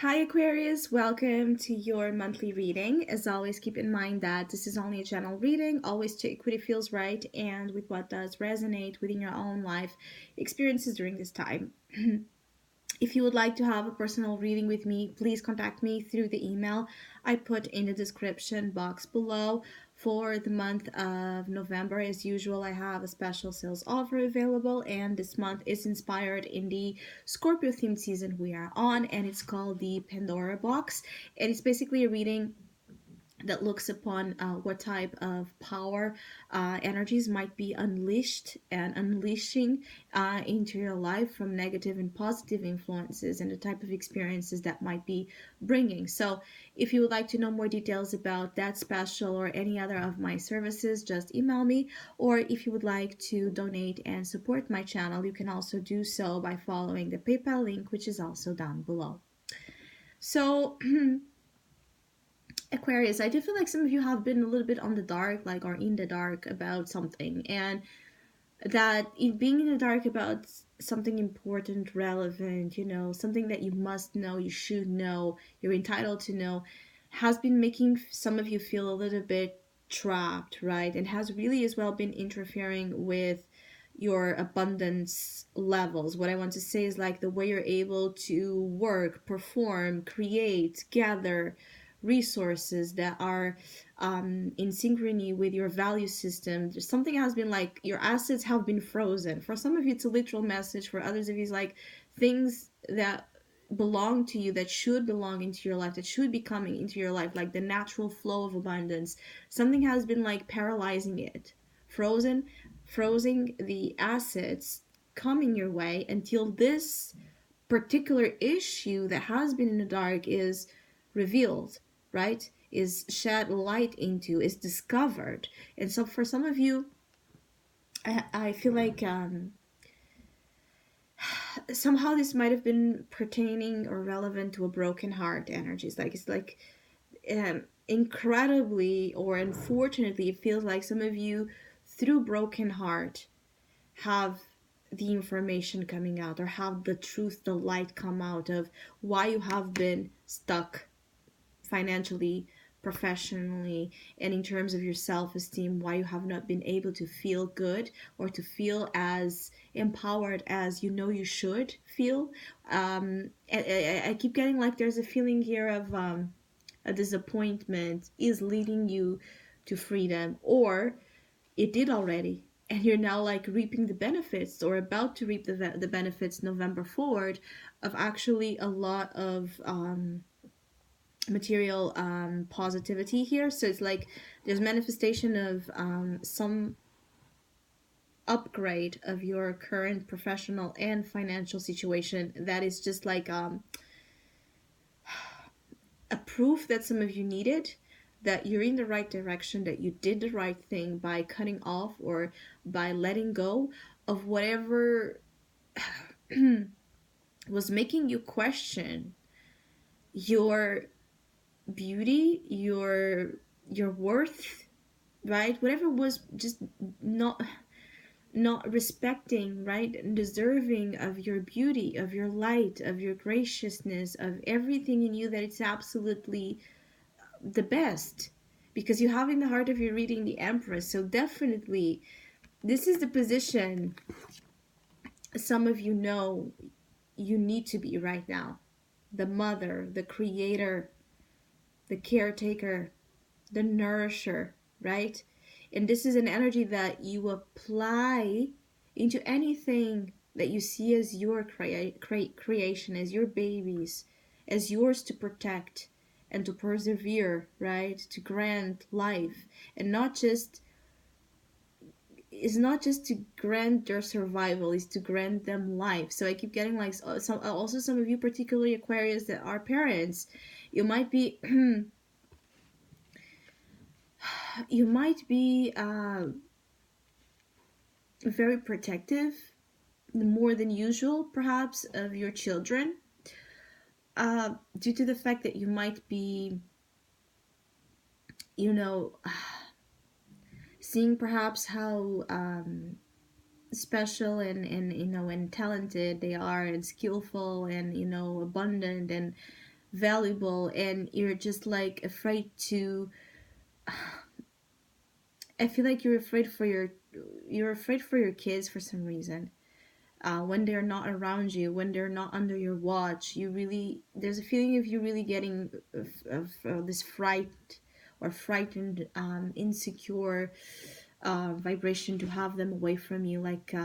Hi Aquarius, welcome to your monthly reading. As always, keep in mind that this is only a general reading. Always check what it feels right and with what does resonate within your own life experiences during this time. If you would like to have a personal reading with me, please contact me through the email I put in the description box below. For the month of November, as usual, I have a special sales offer available, and this month is inspired in the Scorpio themed season we are on, and it's called the Pandora box. And it's basically a reading that looks upon what type of power energies might be unleashed and unleashing into your life from negative and positive influences and the type of experiences that might be bringing. So if you would like to know more details about that special or any other of my services, just email me. Or if you would like to donate and support my channel, you can also do so by following the PayPal link, which is also down below. So Aquarius, I do feel like some of you have been a little bit on the dark, like, or in the dark about something, and that in being in the dark about something important, relevant, something that you must know, you should know, you're entitled to know, has been making some of you feel a little bit trapped, right? And has really as well been interfering with your abundance levels. What I want to say is like the way you're able to work, perform, create, gather resources that are in synchrony with your value system. Something has been like your assets have been frozen. For some of you, it's a literal message. For others of you, it's like things that belong to you, that should belong into your life, that should be coming into your life, like the natural flow of abundance. Something has been like paralyzing it, frozen the assets coming your way until this particular issue that has been in the dark is revealed, right? Is shed light into, is discovered. And so for some of you, I feel like somehow this might have been pertaining or relevant to a broken heart energies. Like it's like incredibly or unfortunately, it feels like some of you through broken heart have the information coming out or have the truth, the light come out of why you have been stuck financially, professionally, and in terms of your self esteem, why you have not been able to feel good or to feel as empowered as you know you should feel. I keep getting like there's a feeling here of a disappointment is leading you to freedom, or it did already. And you're now like reaping the benefits or about to reap the benefits November forward of actually a lot of material positivity here. So it's like there's manifestation of some upgrade of your current professional and financial situation that is just like a proof that some of you needed, that you're in the right direction, that you did the right thing by cutting off or by letting go of whatever was making you question your beauty, your worth, right? Whatever was just not respecting, right, and deserving of your beauty, of your light, of your graciousness, of everything in you, that it's absolutely the best. Because you have in the heart of your reading the Empress, so definitely this is the position some of you know you need to be right now. The mother, the creator, the caretaker, the nourisher, right? And this is an energy that you apply into anything that you see as your creation, as your babies, as yours to protect and to persevere, right? To grant life, and not just is not just to grant their survival, is to grant them life. So I keep getting like some of you, particularly Aquarius, that are parents, you might be you might be very protective, more than usual perhaps, of your children, due to the fact that you might be, you know, seeing perhaps how special and and talented they are, and skillful, and abundant, and valuable, and you're just like afraid to. I feel like you're afraid for your kids for some reason. When they're not around you, when they're not under your watch, you really there's a feeling of you really getting of this frightened, insecure vibration to have them away from you, like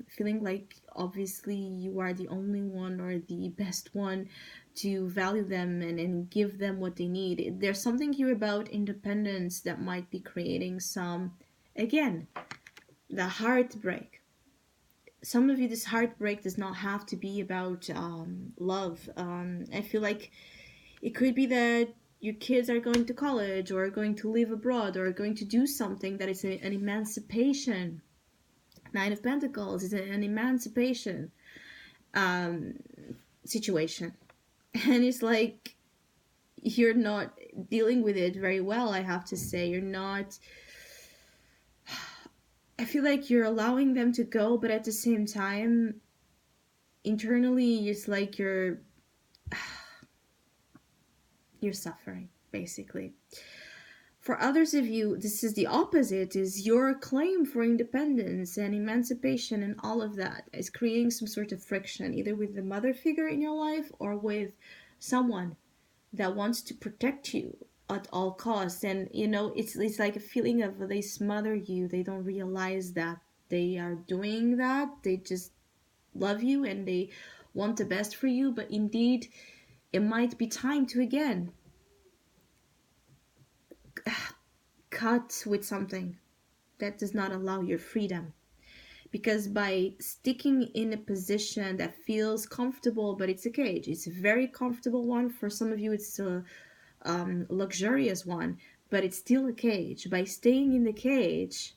feeling like obviously you are the only one or the best one to value them and give them what they need. There's something here about independence that might be creating some, again, the heartbreak. Some of you, this heartbreak does not have to be about love. I feel like it could be that your kids are going to college or going to live abroad or going to do something that is an emancipation. Nine of Pentacles is an emancipation um, situation. And it's like you're not dealing with it very well, I have to say. You're not. I feel like you're allowing them to go, but at the same time, internally, it's like you're suffering, basically. For others of you, this is the opposite, is your claim for independence and emancipation and all of that is creating some sort of friction, either with the mother figure in your life or with someone that wants to protect you at all costs. And it's like a feeling of they smother you. They don't realize that they are doing that. They just love you and they want the best for you, but indeed it might be time to again cut with something that does not allow your freedom. Because by sticking in a position that feels comfortable, but it's a cage, it's a very comfortable one. For some of you, it's a luxurious one, but it's still a cage. By staying in the cage,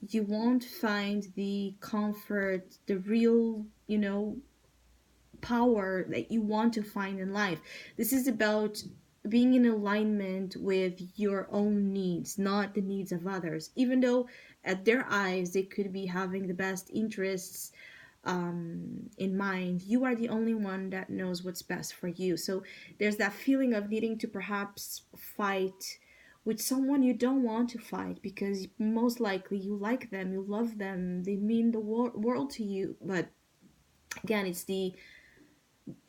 you won't find the comfort, the real, power that you want to find in life. This is about being in alignment with your own needs, not the needs of others. Even though at their eyes they could be having the best interests in mind, you are the only one that knows what's best for you. So there's that feeling of needing to perhaps fight with someone you don't want to fight, because most likely you like them, you love them, they mean the world to you. But again, it's the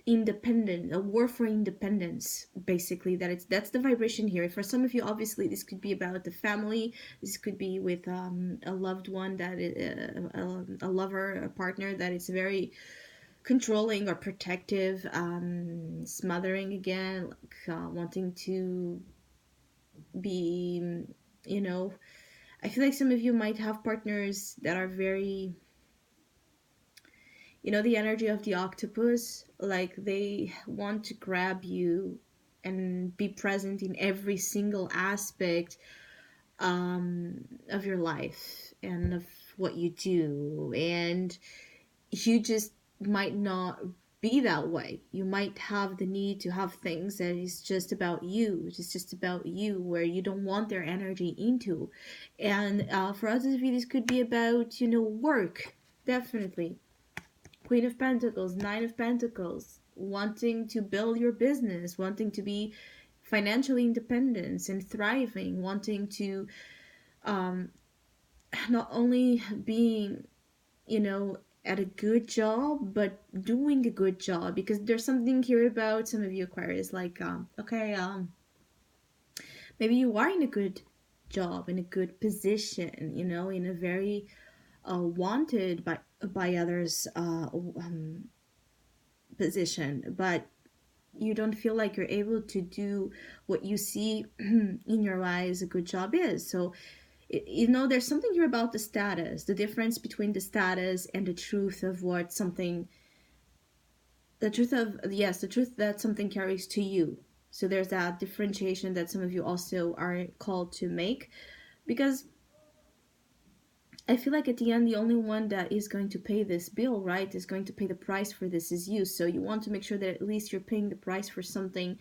independent, a war for independence, basically. That's the vibration here. For some of you, obviously this could be about the family. This could be with a loved one, that a lover, a partner that is very controlling or protective, smothering again, like wanting to be, you know I feel like some of you might have partners that are very, the energy of the octopus, like they want to grab you and be present in every single aspect of your life and of what you do. And you just might not be that way. You might have the need to have things that is just about you. It's just about you, where you don't want their energy into. And for others of you, this could be about, work, definitely. Queen of Pentacles, Nine of Pentacles, wanting to build your business, wanting to be financially independent and thriving, wanting to um, not only being, at a good job, but doing a good job. Because there's something here about some of you Aquarius, like, okay, maybe you are in a good job, in a good position, in a very wanted by others position, but you don't feel like you're able to do what you see in your eyes a good job is. So there's something here about the status, the difference between the status and the truth of what something, the truth of, yes, the truth that something carries to you. So there's that differentiation that some of you also are called to make. Because I feel like at the end, the only one that is going to pay this bill, right, is going to pay the price for this is you. So you want to make sure that at least you're paying the price for something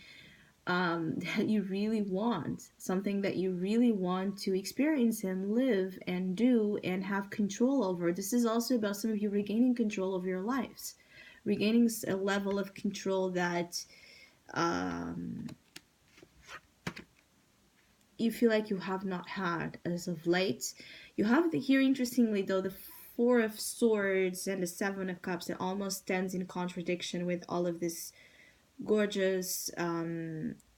that you really want, something that you really want to experience and live and do and have control over. This is also about some of you regaining control of your lives, regaining a level of control that um, you feel like you have not had as of late. You have the, here, interestingly though, the Four of Swords and the Seven of Cups that almost stands in contradiction with all of this gorgeous,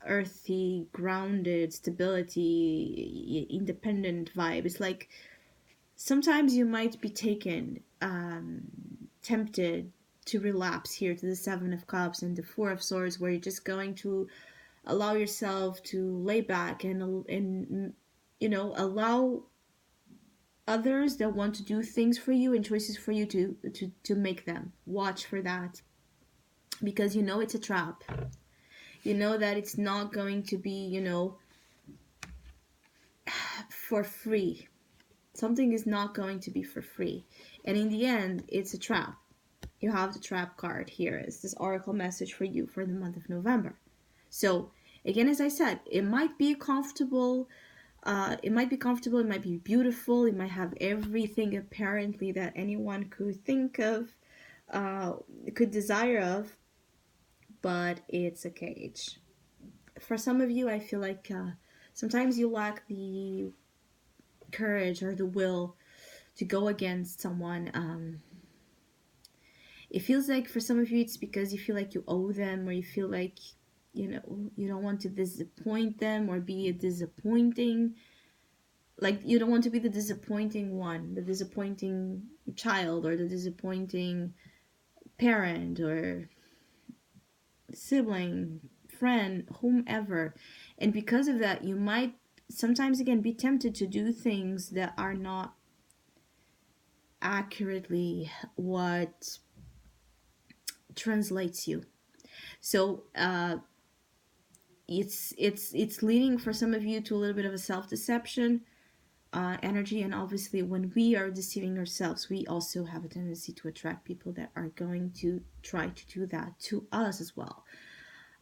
earthy, grounded, stability, independent vibe. It's like sometimes you might be taken, tempted to relapse here to the Seven of Cups and the Four of Swords, where you're just going to allow yourself to lay back and allow others that want to do things for you and choices for you to make them. Watch for that, because you know it's a trap. You know that it's not going to be, for free. Something is not going to be for free. And in the end, it's a trap. You have the trap card here as this oracle message for you for the month of November. So, again, as I said, it might be comfortable. It might be beautiful. It might have everything apparently that anyone could think of, could desire of, but it's a cage. For some of you, I feel like sometimes you lack the courage or the will to go against someone. It feels like for some of you, it's because you feel like you owe them, or you feel like, you don't want to disappoint them or be a disappointing. Like, you don't want to be the disappointing one, the disappointing child, or the disappointing parent, or sibling, friend, whomever. And because of that, you might sometimes again be tempted to do things that are not accurately what translates you. So it's leading for some of you to a little bit of a self-deception energy. And obviously when we are deceiving ourselves, we also have a tendency to attract people that are going to try to do that to us as well.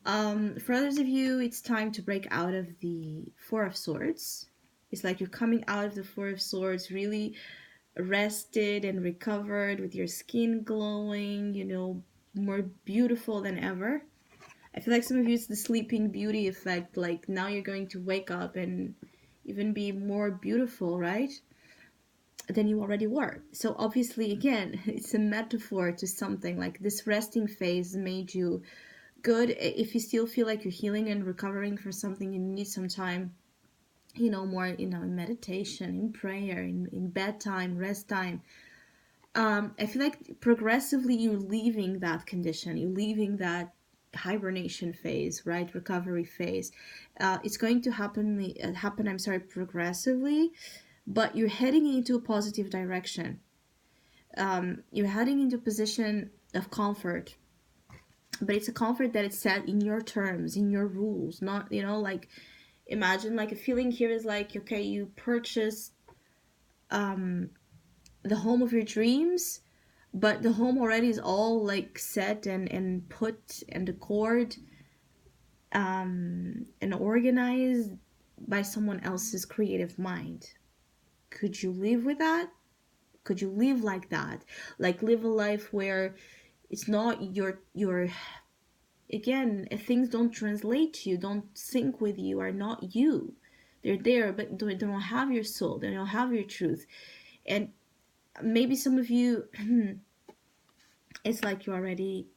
For others of you, it's time to break out of the Four of Swords. It's like you're coming out of the Four of Swords really rested and recovered, with your skin glowing, more beautiful than ever. I feel like some of you, it's the Sleeping Beauty effect. Like, now you're going to wake up and even be more beautiful, right? Than you already were. So obviously, again, it's a metaphor to something. Like, this resting phase made you good. If you still feel like you're healing and recovering from something, you need some time, more, in meditation, in prayer, in bedtime, rest time. I feel like progressively you're leaving that condition, you're leaving that hibernation phase, right? Recovery phase. It's going to happen, I'm sorry, progressively, but you're heading into a positive direction. You're heading into a position of comfort, but it's a comfort that is set in your terms, in your rules, not, like, imagine like a feeling here is like, okay, you purchase the home of your dreams, but the home already is all like set and put and decored, and organized by someone else's creative mind. Could you live with that? Could you live like that? Like, live a life where it's not your again, things don't translate to you, don't sync with you, are not you. They're there, but they don't have your soul, they don't have your truth. And maybe some of you, it's like you already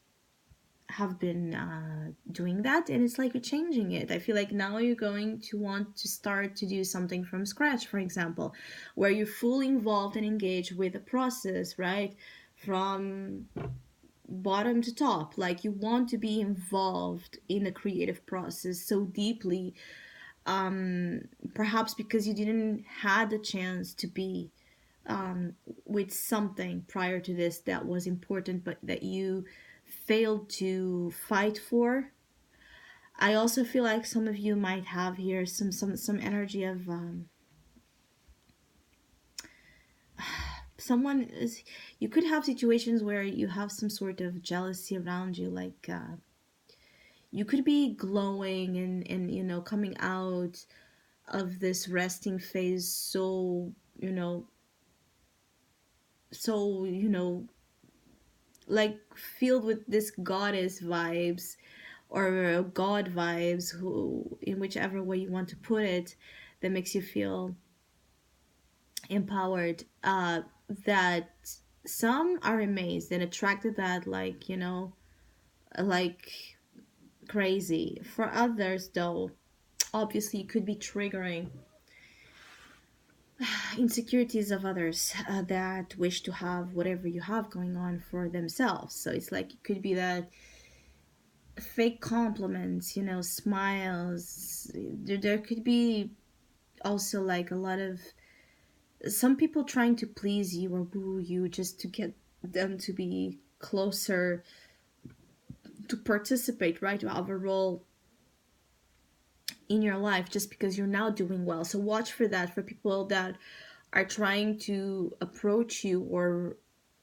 have been doing that, and it's like you're changing it. I feel like now you're going to want to start to do something from scratch, for example, where you're fully involved and engaged with the process, right? From bottom to top, like you want to be involved in the creative process so deeply, perhaps because you didn't had the chance to be with something prior to this that was important, but that you failed to fight for. I also feel like some of you might have here some energy of someone is, you could have situations where you have some sort of jealousy around you, like you could be glowing and coming out of this resting phase so so like filled with this goddess vibes, or God vibes, who, in whichever way you want to put it, that makes you feel empowered. That some are amazed and attracted that, like, like crazy. For others, though, obviously it could be triggering insecurities of others that wish to have whatever you have going on for themselves. So it's like it could be that fake compliments, smiles. There could be also like a lot of some people trying to please you or woo you just to get them to be closer, to participate, right, to have a role in your life just because you're now doing well. So watch for that, for people that are trying to approach you or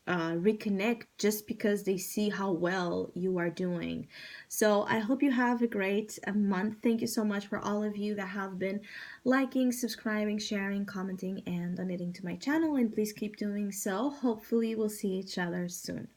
reconnect just because they see how well you are doing. So I hope you have a great month. Thank you so much for all of you that have been liking, subscribing, sharing, commenting, and donating to my channel. And please keep doing so. Hopefully, we'll see each other soon.